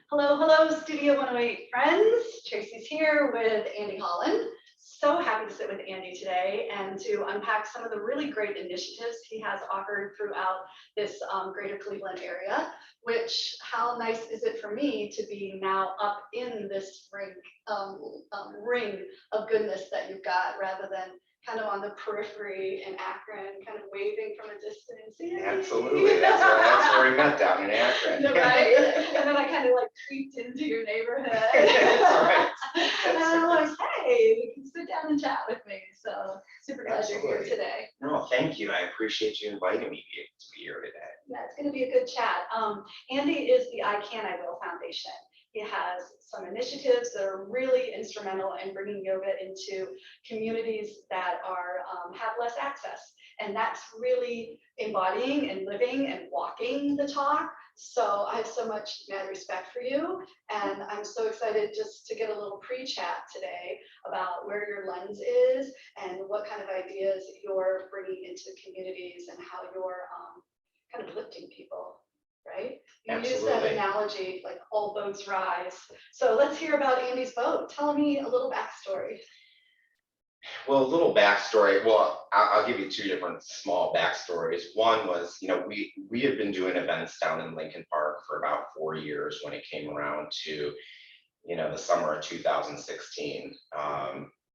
Hello, hello, Studio 108 friends. Tracy's here with Andy Holland. So happy to sit with Andy today and to unpack some of the really great initiatives he has offered throughout this greater Cleveland area, which how nice is it for me to be now up in this ring of goodness that you've got rather than kind of on the periphery in Akron, kind of waving from a distance. Yay. Absolutely, that's where we met, down in Akron. Right? And then I kind of like creeped into your neighborhood. That's right. And I'm like, hey, you can sit down and chat with me. So super glad you're here today. No, thank you. I appreciate you inviting me to be here today. Yeah, it's going to be a good chat. Andy is the I Can, I Will Foundation. He has some initiatives that are really instrumental in bringing yoga into communities that are have less access. And that's really embodying and living and walking the talk. So I have so much mad respect for you. And I'm so excited just to get a little pre-chat today about where your lens is and what kind of ideas you're bringing into communities and how you're kind of lifting people. Right? You Absolutely. use that analogy, like all boats rise. So let's hear about Andy's boat. Tell me a little backstory. Well, a little backstory. Well, I'll give you two different small backstories. One was, we had been doing events down in Lincoln Park for about 4 years when it came around to, the summer of 2016.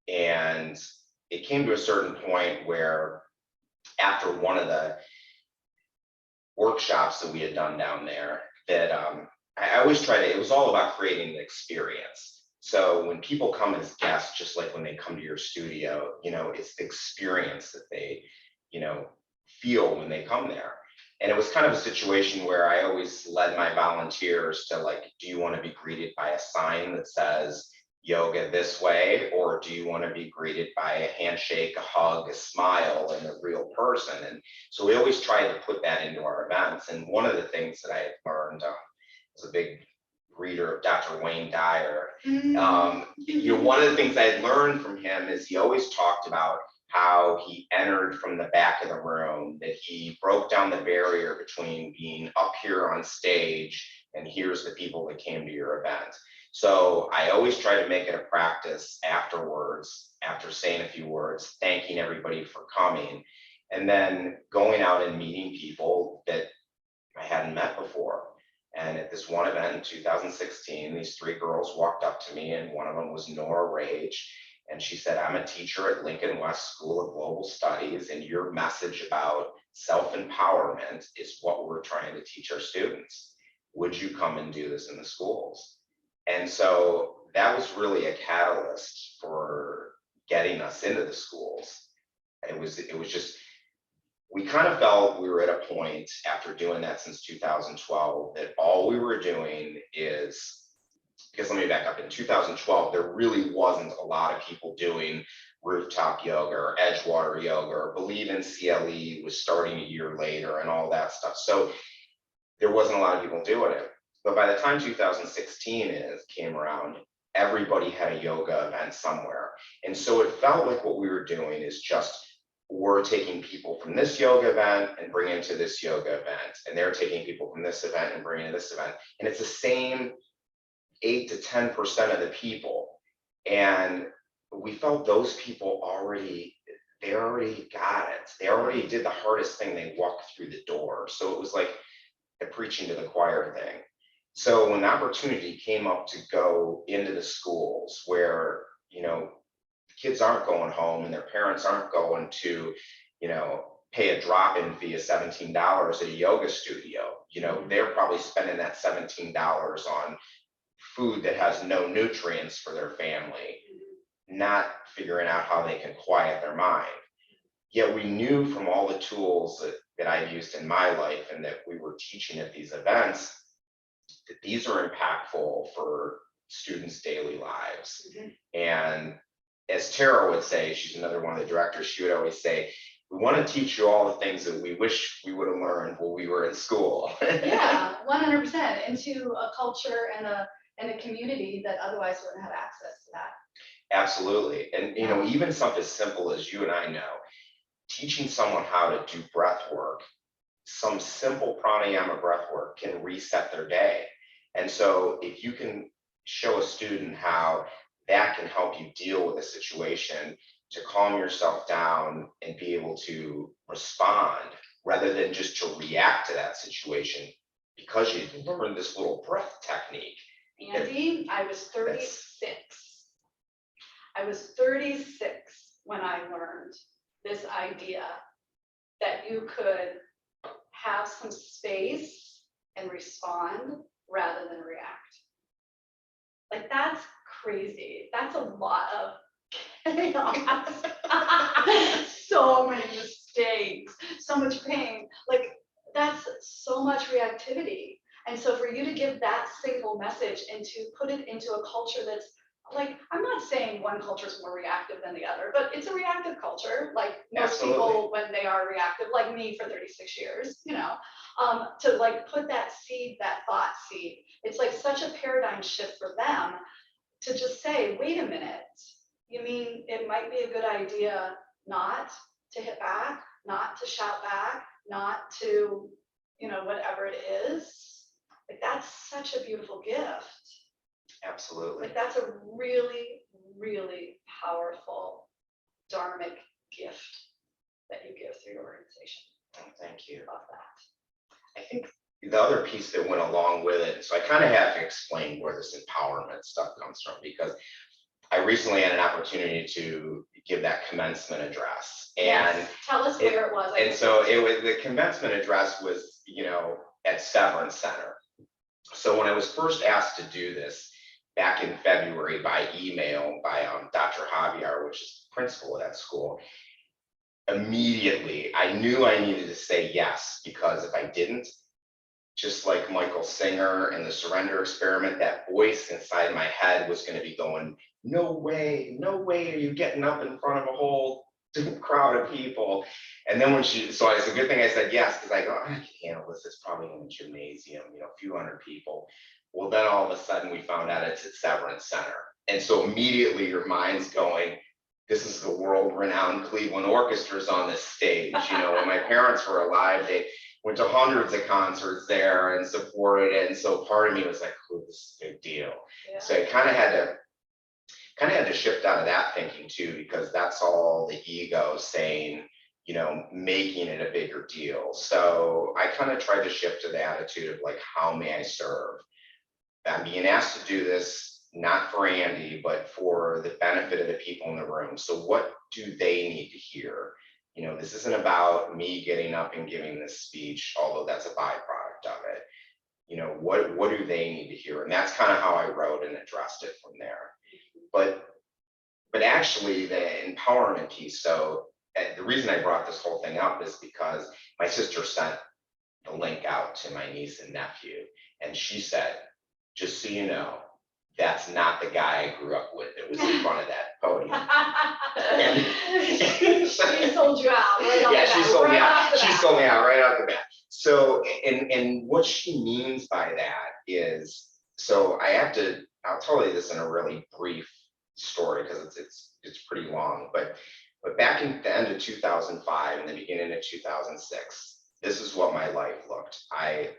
And it came to a certain point where after one of the workshops that we had done down there that I always try to, it was all about creating an experience. So when people come as guests, just like when they come to your studio, it's the experience that they, feel when they come there. And it was kind of a situation where I always led my volunteers to like, do you want to be greeted by a sign that says yoga this way, or do you want to be greeted by a handshake, a hug, a smile, and a real person? And so we always try to put that into our events. And one of the things that I had learned, as a big reader of Dr. Wayne Dyer, one of the things I had learned from him is he always talked about how he entered from the back of the room, that he broke down the barrier between being up here on stage and here's the people that came to your event. So I always try to make it a practice afterwards, after saying a few words, thanking everybody for coming, and then going out and meeting people that I hadn't met before. And at this one event in 2016, these three girls walked up to me, and one of them was Nora Rage. And she said, I'm a teacher at Lincoln West School of Global Studies, and your message about self-empowerment is what we're trying to teach our students. Would you come and do this in the schools? And so that was really a catalyst for getting us into the schools. It was just, we kind of felt we were at a point after doing that since 2012 that all we were doing is, because let me back up, in 2012, there really wasn't a lot of people doing rooftop yoga or Edgewater yoga, or Believe in CLE was starting a year later and all that stuff. So there wasn't a lot of people doing it. But by the time 2016 came around, everybody had a yoga event somewhere. And so it felt like what we were doing is just, we're taking people from this yoga event and bringing to this yoga event. And they're taking people from this event and bringing to this event. And it's the same 8 to 10% of the people. And we felt those people they already got it. They already did the hardest thing. They walked through the door. So it was like a preaching to the choir thing. So when the opportunity came up to go into the schools where, kids aren't going home and their parents aren't going to, pay a drop-in fee of $17 at a yoga studio, they're probably spending that $17 on food that has no nutrients for their family, not figuring out how they can quiet their mind. Yet we knew from all the tools that I've used in my life and that we were teaching at these events, that these are impactful for students' daily lives. And as Tara would say, she's another one of the directors, she would always say, we want to teach you all the things that we wish we would have learned when we were in school. Yeah, 100%, into a culture and a community that otherwise wouldn't have access to that. Absolutely. And even something as simple as you and I know, teaching someone how to do breath work, some simple pranayama breath work can reset their day. And so if you can show a student how that can help you deal with a situation, to calm yourself down and be able to respond rather than just to react to that situation because you learned this little breath technique. Andy, I was 36. I was 36 when I learned this idea that you could have some space and respond rather than react. Like, that's crazy. That's a lot of chaos. So many mistakes, so much pain. Like, that's so much reactivity. And so for you to give that single message and to put it into a culture that's like, I'm not saying one culture is more reactive than the other, but it's a reactive culture. Like most people, when they are reactive, like me for 36 years, you know, to like put that seed, that thought seed, it's like such a paradigm shift for them to just say, wait a minute, you mean it might be a good idea not to hit back, not to shout back, not to, you know, whatever it is. Like, that's such a beautiful gift. Absolutely. Like, that's a really, really powerful dharmic gift that you give through your organization. Oh, thank you. Love that. I think the other piece that went along with it, so I kind of have to explain where this empowerment stuff comes from, because I recently had an opportunity to give that commencement address. And yes. Tell us where it was. And so it was, the commencement address was, you know, at Severance Center. So when I was first asked to do this back in February by email by Dr. Javier, which is the principal of that school, immediately I knew I needed to say yes, because if I didn't, just like Michael Singer and the surrender experiment, that voice inside my head was going to be going, no way are you getting up in front of a whole crowd of people. And then when so it's a good thing I said yes, because I go, I can handle this. It's probably in a gymnasium, you know, a few hundred people. Well, then all of a sudden we found out it's at Severance Center. And so immediately your mind's going, this is the world-renowned Cleveland Orchestra's on this stage. You know, when my parents were alive, they went to hundreds of concerts there and supported it. And so part of me was like, oh, this is a big deal. Yeah. So I kind of had to shift out of that thinking too, because that's all the ego saying, you know, making it a bigger deal. So I kind of tried to shift to the attitude of like, how may I serve? I'm being asked to do this, not for Andy, but for the benefit of the people in the room. So what do they need to hear? You know, this isn't about me getting up and giving this speech, although that's a byproduct of it. You know, what do they need to hear? And that's kind of how I wrote and addressed it from there. But actually the empowerment piece, so the reason I brought this whole thing up is because my sister sent the link out to my niece and nephew, and she said, just so you know, that's not the guy I grew up with that was in front of that podium. She sold you out right off the bat. She sold me out. She sold me out right off the bat. So, and what she means by that is, so I'll tell you this in a really brief story because it's pretty long, but back in the end of 2005 and the beginning of 2006, this is what my life looked. I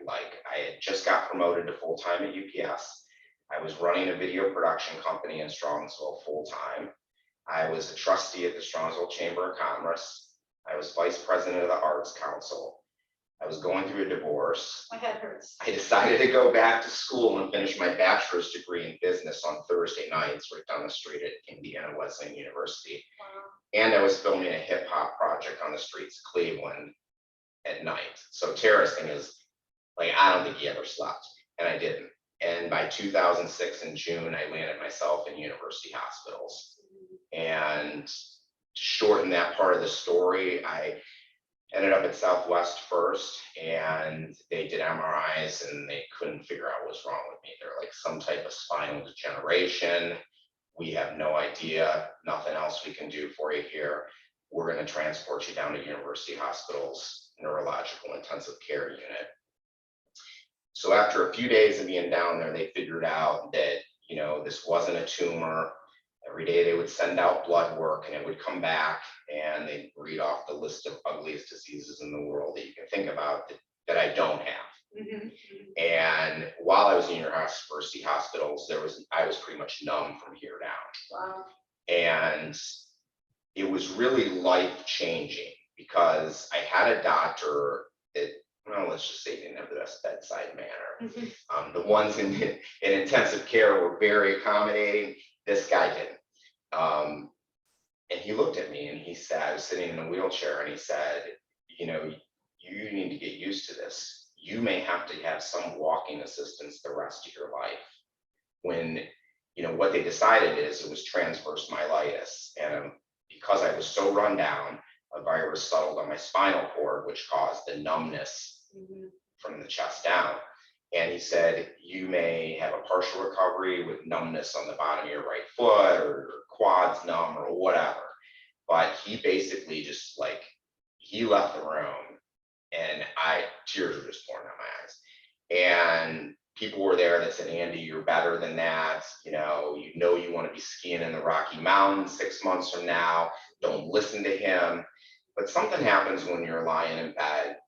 had just got promoted to full-time at UPS. I was running a video production company in Strongsville full-time. I was a trustee at the Strongsville Chamber of Commerce. I was vice president of the Arts Council. I was going through a divorce. My head hurts. I decided to go back to school and finish my bachelor's degree in business on Thursday nights right down the street at Indiana Wesleyan University. Wow. And I was filming a hip hop project on the streets of Cleveland at night. So terracing is like, I don't think he ever slept, and I didn't. And by 2006 in June, I landed myself in university hospitals. And to shorten that part of the story, I ended up at Southwest first, and they did MRIs and they couldn't figure out what's wrong with me. They're like, some type of spinal degeneration. We have no idea, nothing else we can do for you here. We're going to transport you down to University Hospital's neurological intensive care unit. So after a few days of being down there, they figured out that, you know, this wasn't a tumor. Every day they would send out blood work and it would come back and they'd read off the list of ugliest diseases in the world that you can think about that I don't have. Mhm. And while I was in university hospitals, I was pretty much numb from here down. Wow. And it was really life changing because I had a doctor that, well, let's just say didn't have the best bedside manner. Mhm. The ones in intensive care were very accommodating. This guy didn't. And he looked at me and he said, I was sitting in a wheelchair, and he said, you know, you need to get used to this. You may have to have some walking assistance the rest of your life. When, what they decided is it was transverse myelitis. And because I was so run down, a virus settled on my spinal cord, which caused the numbness Mhm. from the chest down. And he said, you may have a partial recovery with numbness on the bottom of your right foot or quads numb or whatever. But he basically just he left the room, and tears were just pouring out my eyes. And people were there that said, Andy, you're better than that. You want to be skiing in the Rocky Mountains 6 months from now. Don't listen to him. But something happens when you're lying in bed,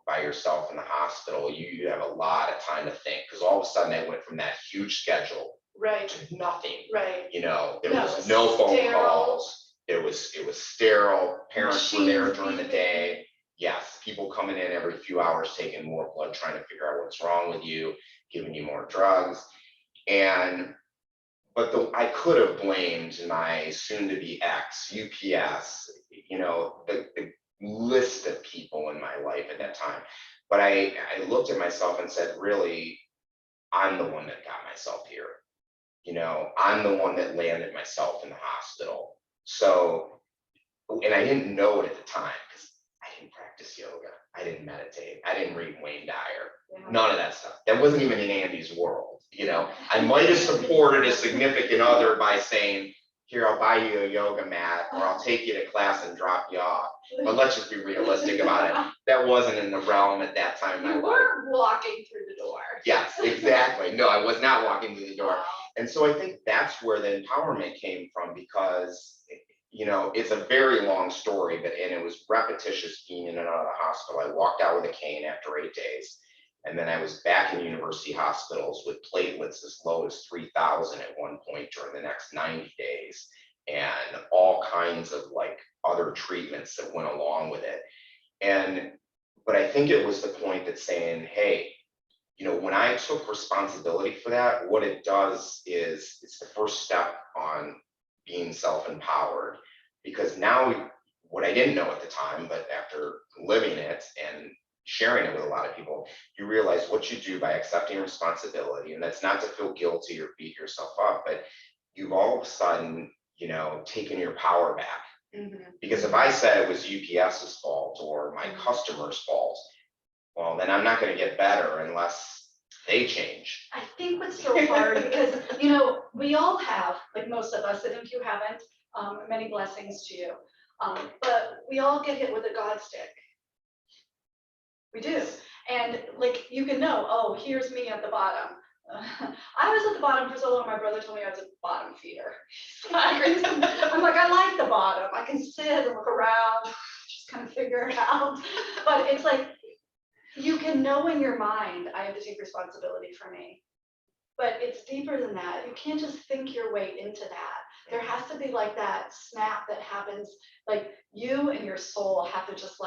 by yourself in the hospital. You have a lot of time to think, because all of a sudden I went from that huge schedule Right. to nothing. Right. There was no phone sterile. calls. It was sterile. Parents were there Machines during the beeping. day. Yes, people coming in every few hours, taking more blood, trying to figure out what's wrong with you, giving you more drugs. But I could have blamed my soon-to-be ex, UPS, the list of people in my life at that time. But I looked at myself and said, really, I'm the one that got myself here. I'm the one that landed myself in the hospital. So, and I didn't know it at the time because I didn't practice yoga. I didn't meditate. I didn't read Wayne Dyer. Yeah. None of that stuff. That wasn't even in Andy's world. I might have supported a significant other by saying, here, I'll buy you a yoga mat, or I'll take you to class and drop you off. But let's just be realistic about it. That wasn't in the realm at that time in my You life. weren't walking through the door. Yes, exactly. No, I was not walking through the door. Wow. And so I think that's where the empowerment came from, because it's a very long story, and it was repetitious being in and out of the hospital. I walked out with a cane after 8 days. And then I was back in university hospitals with platelets as low as 3,000 at one point during the next 90 days, and all kinds of other treatments that went along with it. But I think it was the point that saying, hey, when I took responsibility for that, what it does is it's the first step on being self-empowered. Because now, what I didn't know at the time, but after living it and sharing it with a lot of people, you realize what you do by accepting responsibility. And that's not to feel guilty or beat yourself up, but you've all of a sudden, taken your power back. Mhm. Because if I said it was UPS's fault or my customer's fault, well, then I'm not going to get better unless they change. I think what's so hard, because, we all have, like most of us, and if you haven't, many blessings to you. But we all get hit with a God stick. We do. And you can know, oh, here's me at the bottom. I was at the bottom for so long, my brother told me I was a bottom feeder. I'm like, I like the bottom. I can sit and look around, just kind of figure it out. But it's you can know in your mind, I have to take responsibility for me. But it's deeper than that. You can't just think your way into that. There has to be that snap that happens, you and your soul have to just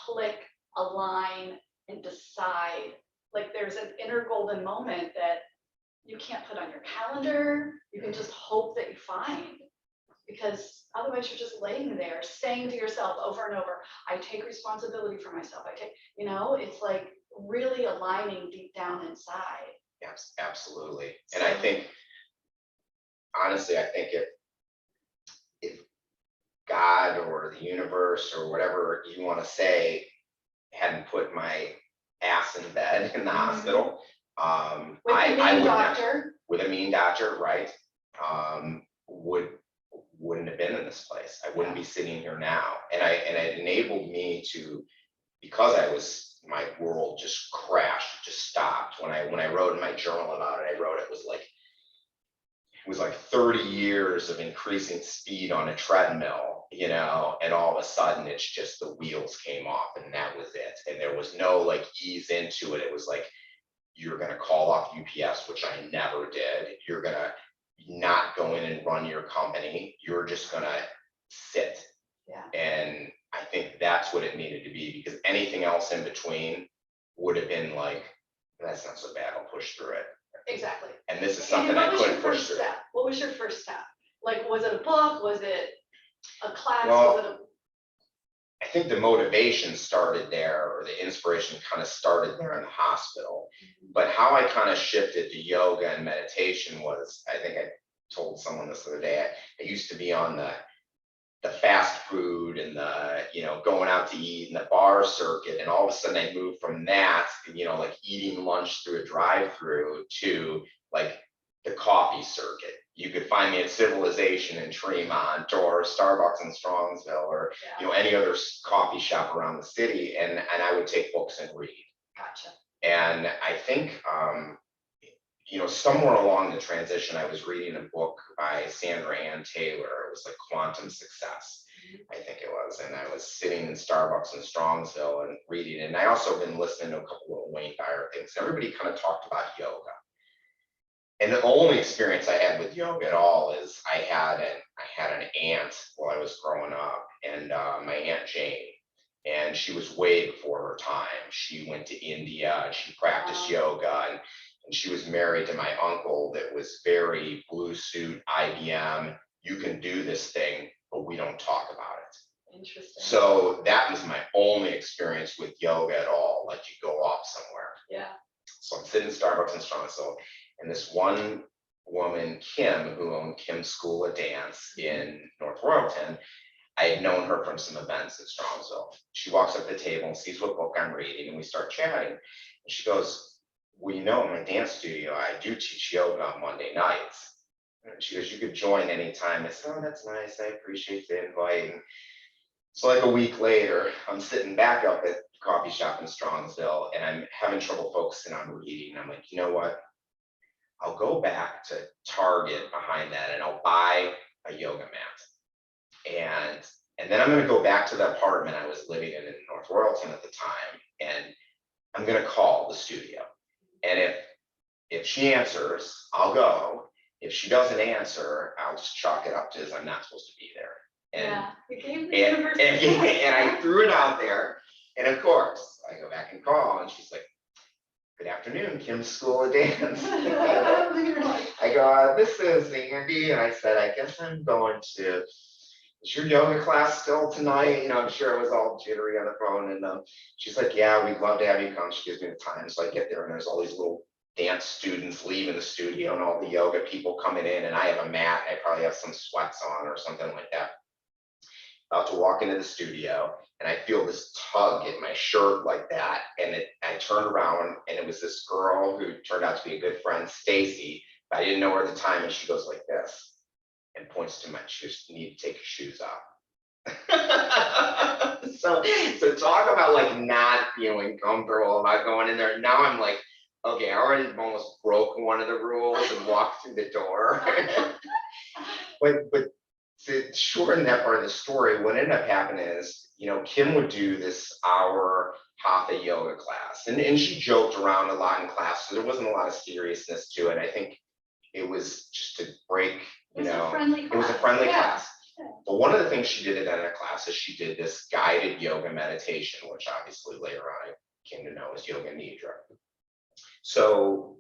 click, align, and decide. There's an inner golden moment that you can't put on your calendar. You can just hope that you find. Because otherwise you're just laying there saying to yourself over and over, I take responsibility for myself. It's really aligning deep down inside. Yes, absolutely. And I think, honestly, I think if God or the universe or whatever you want to say hadn't put my ass in bed in the hospital, with I a mean would doctor. With a mean doctor, right? Wouldn't have been in this place. I wouldn't be sitting here now. And it enabled me to, because my world just crashed, just stopped. When I wrote in my journal about it, I wrote it was like 30 years of increasing speed on a treadmill you know, and all of a sudden it's just the wheels came off and that was it. And there was no like ease into it. It was like, you're gonna call off UPS, which I never did. You're gonna not go in and run your company. You're just gonna sit. Yeah. And I think that's what it needed to be, because anything else in between would have been like, that's not so bad, I'll push through it. Exactly. And this is And something I what was your couldn't push first through. step? What was your first step? Like, was it a book? Was it a class? Well, Was it a I think the motivation started there, or the inspiration kind of started there in the hospital. But how I kind of shifted to yoga and meditation was, I think I told someone this the other day, I used to be on the fast food and the, you know, going out to eat in the bar circuit. And all of a sudden I moved from that, you know, like eating lunch through a drive-through to like the coffee circuit. You could find me at Civilization in Tremont or Starbucks in Strongsville or, you know, any other coffee shop around the city. And I would take books and read. Gotcha. And I think, you know, somewhere along the transition, I was reading a book by Sandra Ann Taylor. It was like Quantum Success, I think it was. And I was sitting in Starbucks in Strongsville and reading it. And I also been listening to a couple of Wayne Dyer things. Everybody kind of talked about yoga. And the only experience I had with yoga at all is I had an aunt while I was growing up, and my Aunt Jane. And she was way before her time. She went to India and she practiced yoga, and she was married to my uncle that was very blue suit, IBM. You can do this thing, but we don't talk about it. Interesting. So that was my only experience with yoga at all. Like, you go off somewhere. Yeah. So I'm sitting in Starbucks in Strongsville, and this one woman, Kim, who owned Kim's School of Dance in North Royalton, I had known her from some events in Strongsville. She walks up to the table and sees what book I'm reading, and we start chatting. And she goes, well, you know, in my dance studio, I do teach yoga on Monday nights. And she goes, you could join anytime. I said, oh, that's nice. I appreciate the invite. And so like a week later, I'm sitting back up at the coffee shop in Strongsville, and I'm having trouble focusing on reading. I'm like, you know what? I'll go back to Target behind that and I'll buy a yoga mat. And then I'm going to go back to the apartment I was living in North Royalton at the time, and I'm going to call the studio. And if she answers, I'll go. If she doesn't answer, I'll just chalk it up to as I'm not supposed to be there. And, you gave the universe and I threw it out there. And of course, I go back and call, and she's like, good afternoon, Kim's School of Dance. I go, this is Andy. And I said, I guess I'm going to, is your yoga class still tonight? You know, I'm sure it was all jittery on the phone. And she's like, yeah, we'd love to have you come. She gives me the time. So I get there, and there's all these little dance students leaving the studio and all the yoga people coming in. And I have a mat. I probably have some sweats on or something like that. About to walk into the studio, and I feel this tug at my shirt like that. And I turned around, and it was this girl who turned out to be a good friend, Stacy, but I didn't know her at the time. And she goes like this and points to my shoes. You need to take your shoes off. so talk about like not feeling comfortable about going in there. Now I'm like, okay, I already almost broke one of the rules and walked through the door. but to shorten that part of the story, what ended up happening is, you know, Kim would do this hour hatha yoga class, and she joked around a lot in class, so there wasn't a lot of seriousness to it. I think it was just to break, you know, it was a friendly class. But one of the things she did in that class is she did this guided yoga meditation, which obviously later on I came to know as yoga nidra. So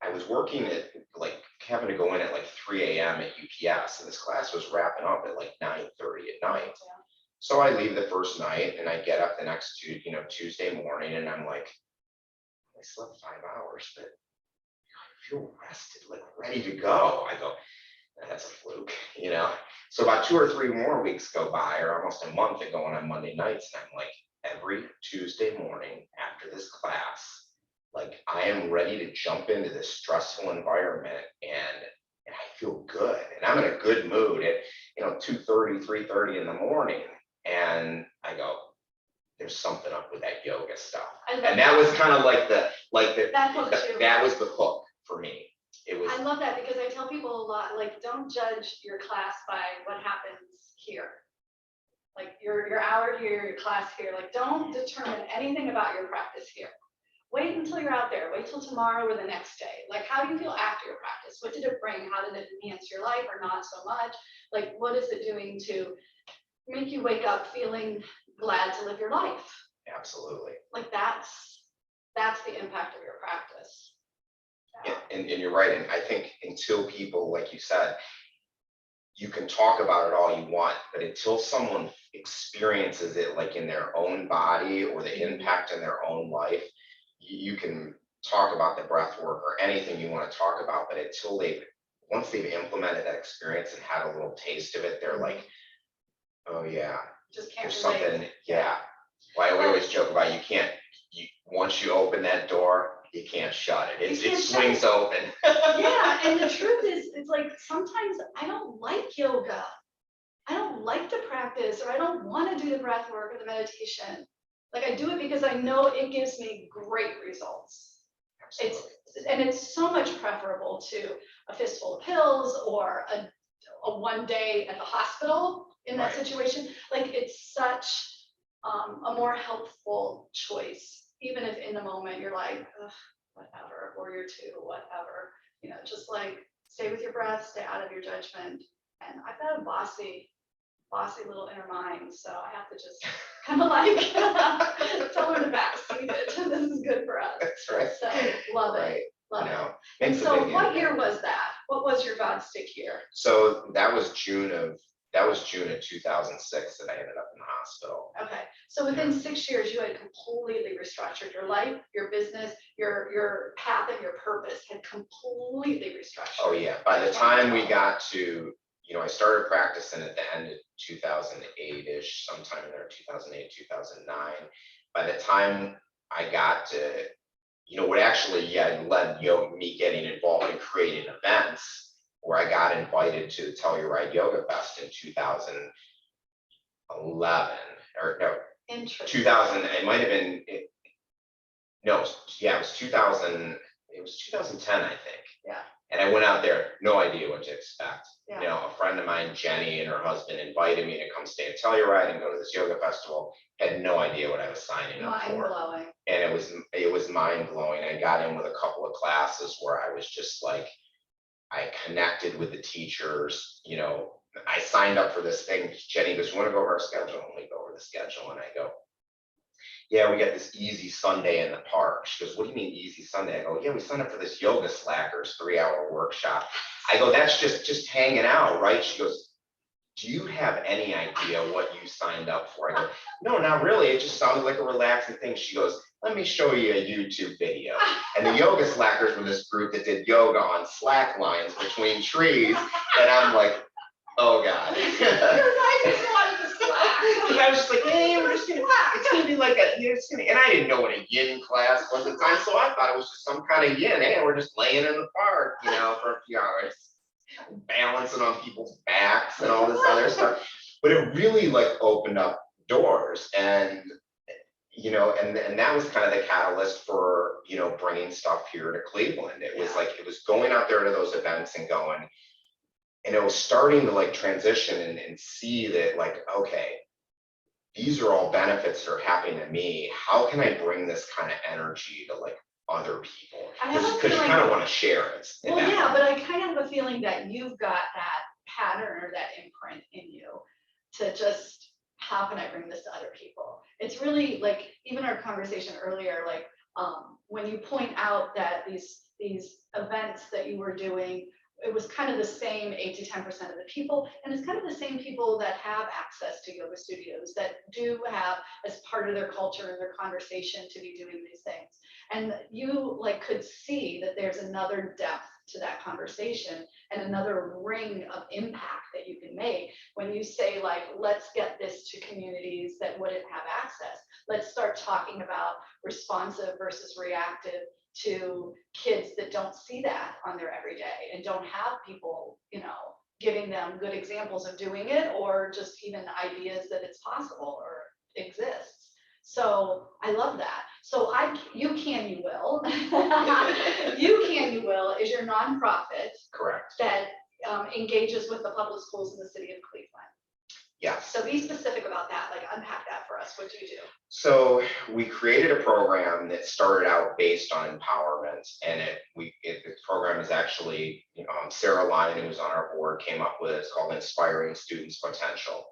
I was working at like having to go in at like 3 a.m. at UPS, and this class was wrapping up at like 9:30 at night. So I leave the first night, and I get up the next Tuesday morning, and I'm like, I slept 5 hours, but I feel rested, like ready to go. I go, that's a fluke, you know. So about 2 or 3 more weeks go by, or almost a month, of going on Monday nights, and I'm like, every Tuesday morning after this class, like I am ready to jump into this stressful environment, and I feel good, and I'm in a good mood at 2:30, 3:30 in the morning, and I go, there's something up with that yoga stuff. And that was kind of like that was the hook for me. I love that because I tell people a lot, like, don't judge your class by what happens here. Like your hour here, your class here, like don't determine anything about your practice here. Wait until you're out there, wait till tomorrow or the next day. Like, how do you feel after your practice? What did it bring? How did it enhance your life or not so much? Like, what is it doing to make you wake up feeling glad to live your life? Absolutely. Like that's the impact of your practice. Yeah, and you're right. And I think until people, like you said, you can talk about it all you want, but until someone experiences it like in their own body or the impact in their own life, you can talk about the breath work or anything you want to talk about, but until once they've implemented that experience and had a little taste of it, they're like, oh yeah, just can't there's relate. something, yeah. Why we always joke about once you open that door, you can't shut it. It swings open. Yeah, and the truth is, it's like sometimes I don't like yoga. I don't like to practice, or I don't want to do the breath work or the meditation. Like I do it because I know it gives me great results. It's so much preferable to a fistful of pills or a one day at the hospital in that situation. Like it's such a more helpful choice, even if in the moment you're like, whatever, or you're too, whatever, just like stay with your breath, stay out of your judgment. And I've got a bossy little inner mind, so I have to just kind of like tell her to backseat it. This is good for us. That's right. So love it. Love it. And so what year was that? What was your God stick year? So that was June of 2006 that I ended up in the hospital. Okay. So within 6 years, you had completely restructured your life, your business, your path and your purpose had completely restructured. Oh yeah. By the time we got to, I started practicing at the end of 2008-ish, sometime in there, 2008, 2009. By the time I got to, what actually led me getting involved in creating events, where I got invited to the Tell Your Ride Yoga Fest in 2011, or no, 2000, it might have been, it was 2000, it was 2010, I think. Yeah. And I went out there, no idea what to expect. Yeah. A friend of mine, Jenny, and her husband invited me to come stay at Tell Your Ride and go to this yoga festival. Had no idea what I was signing up for. Mind-blowing. And it was mind-blowing. I got in with a couple of classes where I was just like, I connected with the teachers. I signed up for this thing. Jenny goes, you want to go over our schedule? And we go over the schedule, and I go, yeah, we got this easy Sunday in the park. She goes, what do you mean easy Sunday? I go, yeah, we signed up for this Yoga Slackers 3-hour workshop. I go, that's just hanging out, right? She goes, do you have any idea what you signed up for? I go, no, not really. It just sounded like a relaxing thing. She goes, let me show you a YouTube video. And the Yoga Slackers were this group that did yoga on slack lines between trees. And I'm like, oh God. I was just like, hey, we're just gonna, it's gonna be like and I didn't know what a yin class was at the time, so I thought it was just some kind of yin. Hey, we're just laying in the park, for a few hours, balancing on people's backs and all this other stuff. But it really opened up doors, and and that was kind of the catalyst for bringing stuff here to Cleveland. It was it was going out there to those events and going. And it was starting to transition and see that okay, these are all benefits that are happening to me. How can I bring this kind of energy to other people? Because you kind of want to share it. Well, yeah, but I kind of have a feeling that you've got that pattern or that imprint in you to just, how can I bring this to other people? It's really even our conversation earlier, when you point out that these events that you were doing, it was kind of the same 8 to 10% of the people, and it's kind of the same people that have access to yoga studios, that do have as part of their culture and their conversation to be doing these things. And you could see that there's another depth to that conversation and another ring of impact that you can make when you say let's get this to communities that wouldn't have access. Let's start talking about responsive versus reactive to kids that don't see that on their everyday and don't have people, giving them good examples of doing it, or just even ideas that it's possible or exists. So I love that. So you can, you will. You can, you will is your nonprofit Correct. that engages with the public schools in the city of Cleveland. Yes. So be specific about that, like unpack that for us. What do you do? So we created a program that started out based on empowerment, and the program is actually, Sarah Lyon, who's on our board, came up with it. It's called Inspiring Students' Potential.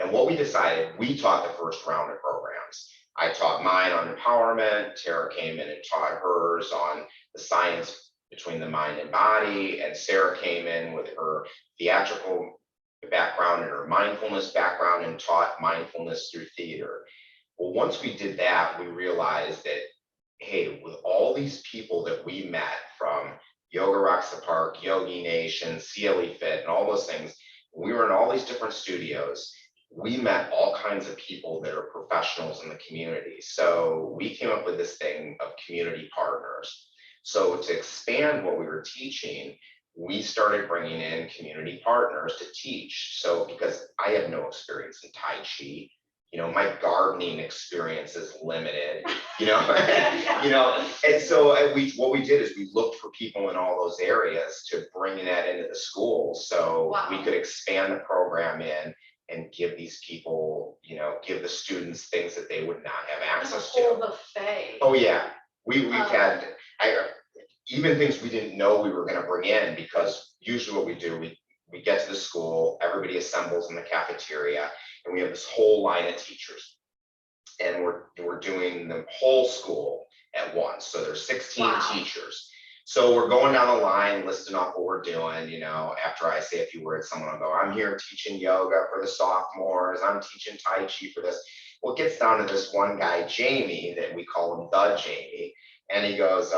And what we decided, we taught the first round of programs. I taught mine on empowerment. Tara came in and taught hers on the science between the mind and body, and Sarah came in with her theatrical background and her mindfulness background and taught mindfulness through theater. Well, once we did that, we realized that, hey, with all these people that we met from Yoga Rocks the Park, Yogi Nation, CLE Fit, and all those things, we were in all these different studios. We met all kinds of people that are professionals in the community. So we came up with this thing of community partners. So to expand what we were teaching, we started bringing in community partners to teach. So because I have no experience in Tai Chi, my gardening experience is limited, and so what we did is we looked for people in all those areas to bring that into the schools. So Wow. we could expand the program in and give these people, give the students things that they would not have access The whole to. buffet. Oh yeah, we've had even things we didn't know we were going to bring in, because usually what we do, we get to the school, everybody assembles in the cafeteria, and we have this whole line of teachers, and we're doing the whole school at once. So there's 16 Wow. teachers. So we're going down the line, listing off what we're doing. After I say a few words, someone will go, I'm here teaching yoga for the sophomores. I'm teaching Tai Chi for this. Well, it gets down to this one guy, Jamie, that we call him the Jamie. And he goes,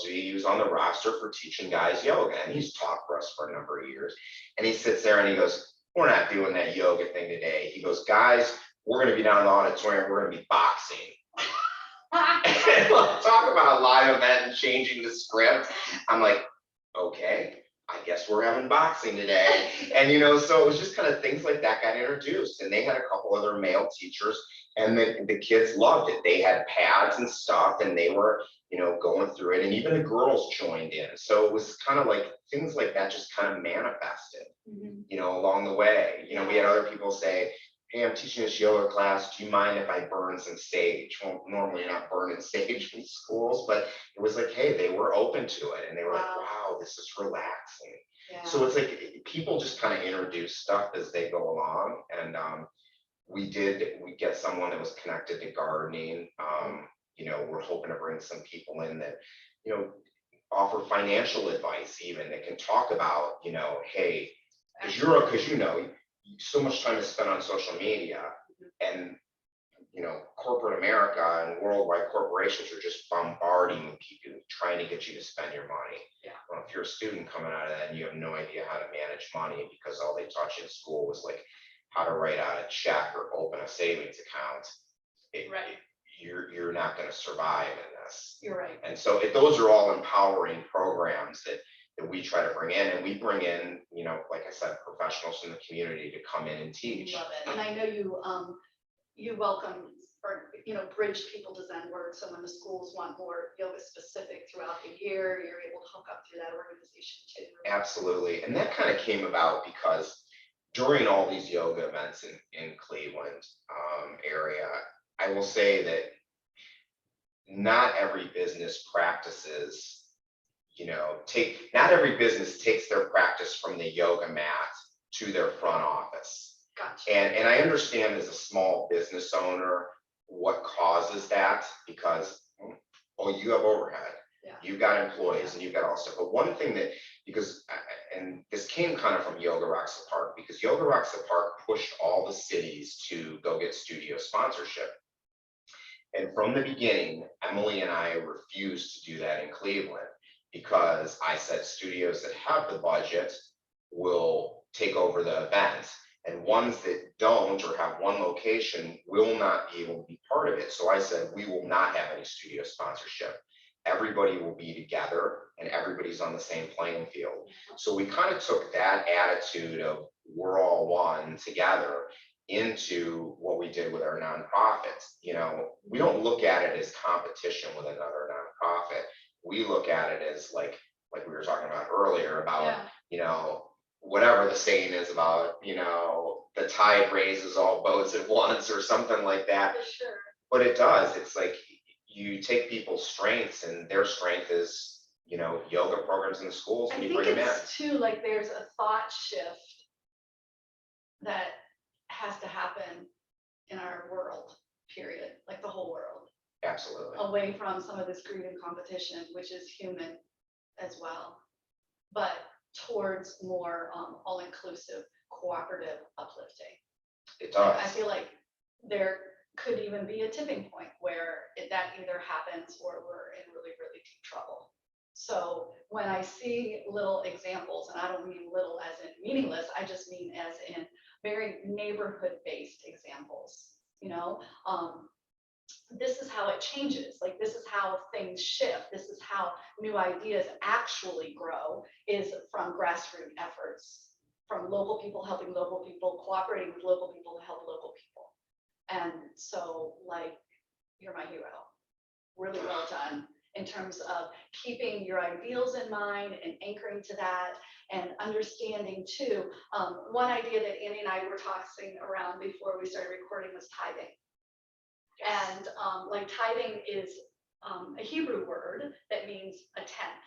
he was on the roster for teaching guys yoga, and he's taught for us for a number of years. And he sits there and he goes, we're not doing that yoga thing today. He goes, guys, we're going to be down in the auditorium. We're going to be boxing. Talk about a live event and changing the script. I'm like, okay, I guess we're having boxing today. And, so it was just kind of things like that got introduced. And they had a couple other male teachers, and the kids loved it. They had pads and stuff, and they were, going through it. And even the girls joined in. So it was kind of like things like that just kind of manifested, along the way. We had other people say, hey, I'm teaching this yoga class. Do you mind if I burn some sage? Well, normally you're not burning sage in schools, but it was like, hey, they were open to it. And they were like, wow, this is relaxing. Yeah. So it's like people just kind of introduce stuff as they go along. And we get someone that was connected to gardening. We're hoping to bring some people in that, offer financial advice even, that can talk about, hey, because so much time is spent on social media, and corporate America and worldwide corporations are just bombarding with people trying to get you to spend your money. Yeah. Well, if you're a student coming out of that and you have no idea how to manage money because all they taught you in school was like how to write out a check or open a savings account, you're not going to survive in this. You're right. And so those are all empowering programs that we try to bring in, and we bring in, like I said, professionals from the community to come in and teach. Love it. And I know you welcome or bridge people to Zen work. So when the schools want more yoga specific throughout the year, you're able to hook up through that organization too. Absolutely. And that kind of came about because during all these yoga events in Cleveland area, I will say that not every business practices, not every business takes their practice from the yoga mat to their front office. Gotcha. And I understand as a small business owner what causes that, because you have overhead, you've got employees, and you've got all stuff. But one thing that, and this came kind of from Yoga Rocks the Park, because Yoga Rocks the Park pushed all the cities to go get studio sponsorship. And from the beginning, Emily and I refused to do that in Cleveland, because I said studios that have the budget will take over the event, and ones that don't or have one location will not be able to be part of it. So I said, we will not have any studio sponsorship. Everybody will be together and everybody's on the same playing field. So we kind of took that attitude of we're all one together into what we did with our nonprofits. We don't look at it as competition with another nonprofit. We look at it as like like we were talking about earlier about, Yeah. whatever the saying is about, the tide raises all boats at once or something like that. For sure. But it does. It's like you take people's strengths, and their strength is, yoga programs in the schools, I and you think bring them in. it's too, like, there's a thought shift that has to happen in our world, period, like the whole world, Absolutely. away from some of this greed and competition, which is human as well, but towards more all-inclusive, cooperative uplifting. It Like, does. I feel like there could even be a tipping point where that either happens or we're in really, really deep trouble. So when I see little examples, and I don't mean little as in meaningless, I just mean as in very neighborhood-based examples, this is how it changes. Like, this is how things shift. This is how new ideas actually grow, is from grassroots efforts, from local people helping local people, cooperating with local people to help local people. And so, like, you're my hero. Really well done in terms of keeping your ideals in mind and anchoring to that, and understanding too. One idea that Andy and I were tossing around before we started recording was tithing. And like, tithing is a Hebrew word that means a tenth.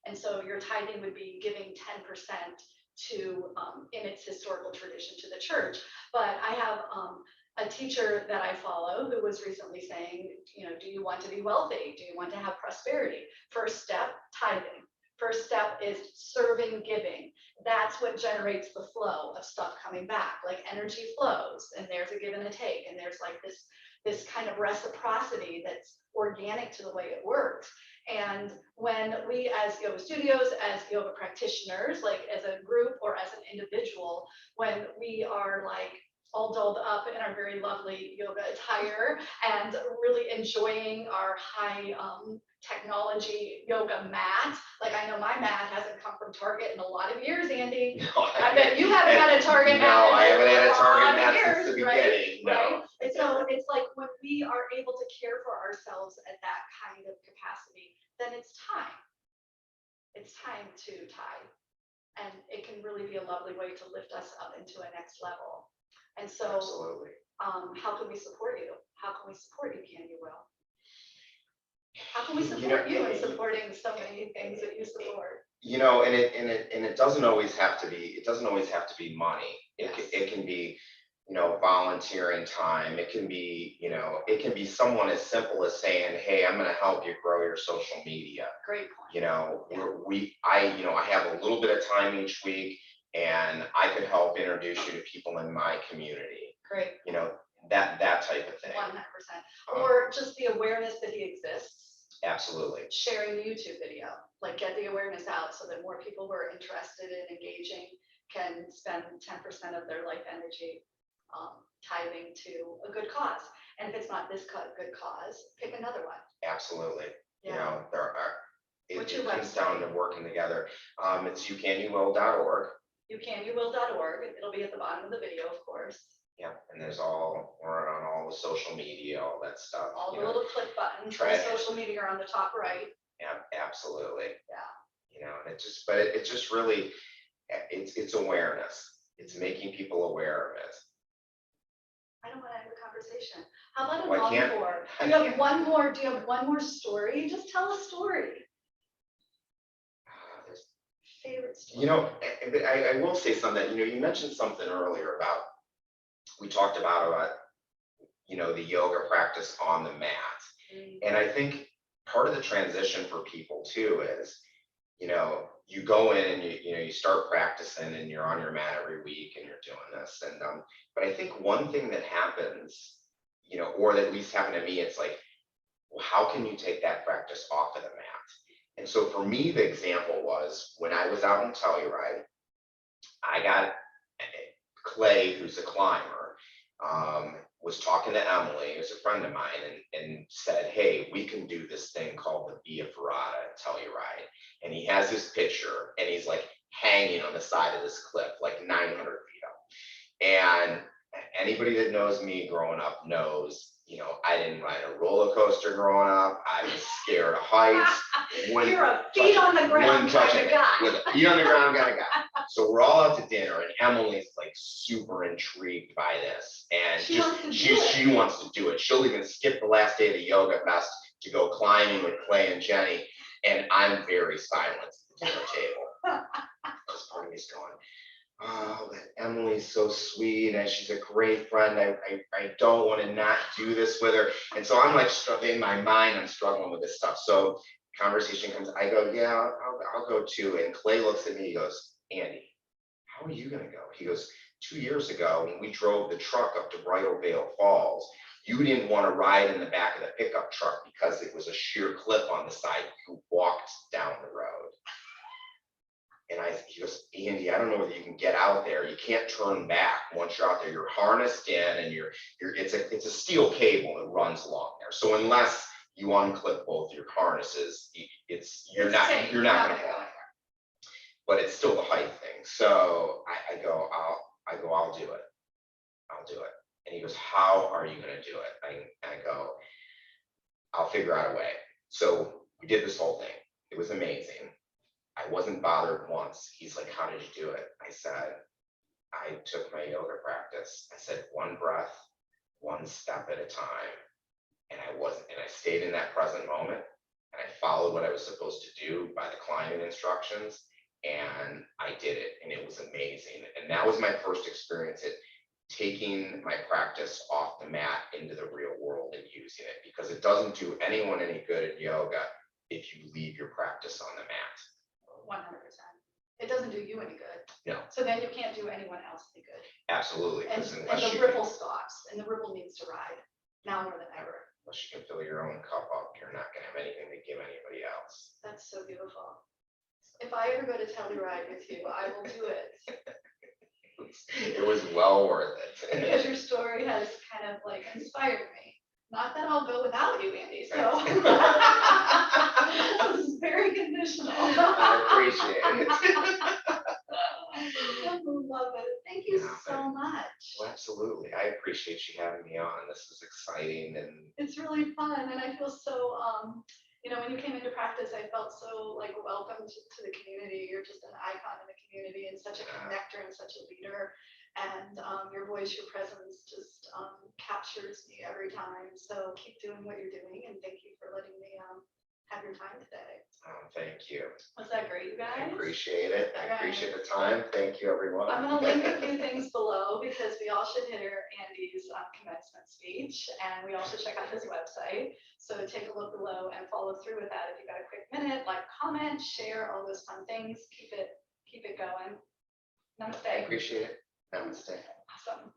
And so your tithing would be giving 10% to, in its historical tradition, to the church. But I have a teacher that I follow who was recently saying, do you want to be wealthy? Do you want to have prosperity? First step, tithing. First step is serving, giving. That's what generates the flow of stuff coming back. Like, energy flows, and there's a give and a take, and there's like this kind of reciprocity that's organic to the way it works. And when we, as yoga studios, as yoga practitioners, like as a group or as an individual, when we are like all dolled up in our very lovely yoga attire and really enjoying our high technology yoga mat. Like, I know my mat hasn't come from Target in a lot of years, Andy. No, I bet you haven't had a Target mat. No, I haven't had a Target mat years, since the right? beginning. No. Right? And so it's like, when we are able to care for ourselves at that kind of capacity, then it's time. It's time to tithe. And it can really be a lovely way to lift us up into a next level. And so, Absolutely. how can we support you? How can we support you, Can You Will? How can we support you in supporting so many things that you support? And it doesn't always have to be. It doesn't always have to be money. Yes. It can be, volunteering time. It can be, it can be someone as simple as saying, "Hey, I'm going to help you grow your social media." Great point. I have a little bit of time each week, and I could help introduce you to people in my community. Great. That type of thing. 100%. Or just the awareness that he exists. Absolutely. Sharing the YouTube video, like, get the awareness out so that more people who are interested in engaging can spend 10% of their life energy tithing to a good cause. And if it's not this good cause, pick another one. Absolutely. Yeah. It What's your comes website? down to working together. It's youcanuwill.org. youcanuwill.org. It'll be at the bottom of the video, of course. Yeah, and we're on all the social media, all that stuff. All the little click buttons for social media are on the top right. Yeah, absolutely. Yeah. And it's just really, it's awareness. It's making people aware of it. I don't want to end the conversation. How about a Well, encore? Do you have one more story? Just tell a story. Favorite story. I will say something. You mentioned something earlier about, we talked about the yoga practice on the mat. And I think part of the transition for people too is, you go in and you start practicing, and you're on your mat every week, and you're doing this. And but I think one thing that happens, or that at least happened to me, it's like, well, how can you take that practice off of the mat? And so for me, the example was when I was out in Telluride, I got Clay, who's a climber, was talking to Emily, who's a friend of mine, and said, "Hey, we can do this thing called the Via Ferrata at Telluride." And he has this picture, and he's like hanging on the side of this cliff, like 900 feet up. And anybody that knows me growing up knows, I didn't ride a roller coaster growing up. I was scared of heights. You're a feet on the ground kind of guy. With a feet on the ground kind of guy. So we're all out to dinner, and Emily's like super intrigued by this, and She wants to do she wants to do it. She'll even skip the last day of the yoga fest to go climbing with Clay and Jenny, and I'm very silent at the dinner table. Because part of me's going, oh, but Emily's so sweet and she's a great friend. I don't want to not do this with her. And so I'm like in my mind, I'm struggling with this stuff. So conversation comes, I go, yeah, I'll go too. And Clay looks at me, he goes, Andy, how are you going to go? He goes, 2 years ago, when we drove the truck up to Bridal Veil Falls, you didn't want to ride in the back of the pickup truck because it was a sheer cliff on the side. You walked down the road. And he goes, Andy, I don't know whether you can get out there. You can't turn back once you're out there. You're harnessed in, and it's a steel cable that runs along there. So unless you unclip both your harnesses, you're not going to go anywhere. But it's still the height thing. So I go, I'll do it. I'll do it. And he goes, how are you going to do it? I go, I'll figure out a way. So we did this whole thing. It was amazing. I wasn't bothered once. He's like, how did you do it? I said, I took my yoga practice. I said, one breath, one step at a time. And I stayed in that present moment, and I followed what I was supposed to do by the climbing instructions. And I did it, and it was amazing. And that was my first experience at taking my practice off the mat into the real world and using it, because it doesn't do anyone any good at yoga if you leave your practice on the mat. 100%. It doesn't do you any good. No. So then you can't do anyone else any good. Absolutely. And the ripple stops, and the ripple needs to ride now more than ever. Unless you can fill your own cup up, you're not going to have anything to give anybody else. That's so beautiful. If I ever go to Telluride with you, I will do it. It was well worth it. Because your story has kind of like inspired me. Not that I'll go without you, Andy. So this is very conditional. I appreciate it. I love it. Thank you so much. Well, absolutely. I appreciate you having me on. This is exciting, and it's really fun, and I feel so when you came into practice, I felt so like welcome to the community. You're just an icon in the community and such a connector and such a leader. And your voice, your presence just captures me every time. So keep doing what you're doing, and thank you for letting me have your time today. Thank you. Was that great, you guys? I appreciate it. I appreciate the time. Thank you, everyone. I'm going to link a few things below, because we all should hear Andy's commencement speech, and we all should check out his website. So take a look below and follow through with that. If you got a quick minute, like, comment, share, all those fun things. Keep it going. Namaste. I appreciate it. Namaste. Awesome.